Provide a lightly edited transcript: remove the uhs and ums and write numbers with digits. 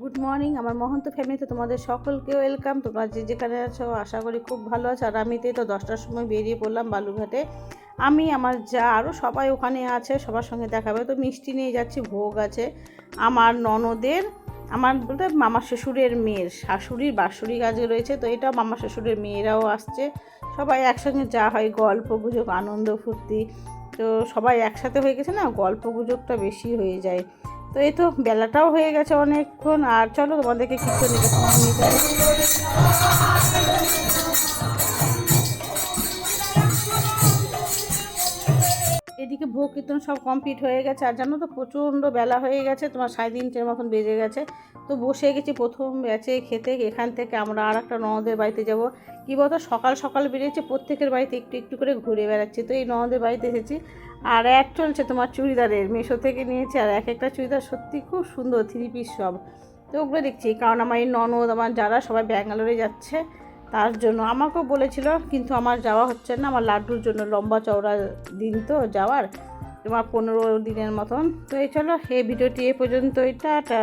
Good morning আমার মহন্ত ফ্যামিলিতে তোমাদের সকলকে ওয়েলকাম। তোমরা যে যেখানে আছো আশা করি খুব ভালো আছো। আর আমিতে তো 10টার সময় বেরিয়ে পড়লাম বালুঘাটে। আমি আমার যা আরও সবাই ওখানে আছে, সবার সঙ্গে দেখাবে। তো মিষ্টি নিয়ে যাচ্ছি, ভোগ আছে আমার ননদের, আমার বলতে মামা শ্বশুরের মেয়ের শাশুড়ির বাৎসরিক আজকে রয়েছে। তো এটাও মামা শ্বশুরের মেয়েরাও আসছে, সবাই একসঙ্গে যা হয় গল্প গুজব আনন্দ ফুর্তি। তো সবাই একসাথে হয়ে গেছে না, গল্প গুজবটা বেশি হয়ে যায়। তো এই তো বেলাটাও হয়ে গেছে অনেকক্ষণ। আর চলো তোমাদেরকে কীর্তন নিয়ে যাই। এদিকে ভোগ কীর্তন সব কমপ্লিট হয়ে গেছে। আর জানো তো প্রচণ্ড বেলা হয়ে গেছে, তোমার 3:30 মতন বেজে গেছে। তো বসে গেছি প্রথম ব্যাচে খেতে। এখান থেকে আমরা আর একটা ননদের বাড়িতে যাব। কী বলতো, সকাল সকাল বেরিয়েছে, প্রত্যেকের বাড়িতে একটু একটু করে ঘুরে বেড়াচ্ছি। তো এই ননদের বাড়িতে এসেছি। আর অ্যাড চলছে তোমার চুড়িদারের, মিশো থেকে নিয়েছি। আর এক একটা চুড়িদার সত্যি খুব সুন্দর, 3 পিস সব। তো ওগুলো দেখছি, কারণ আমার এই ননদ আমার যারা সবাই ব্যাঙ্গালোরে যাচ্ছে, তার জন্য আমাকেও বলেছিল, কিন্তু আমার যাওয়া হচ্ছে না। আমার লাড্ডুর জন্য লম্বা চওড়া দিন তো যাওয়ার, তোমার 15 দিনের মতন। তো এই চলো, এই ভিডিওটি এ পর্যন্তই, টাটা।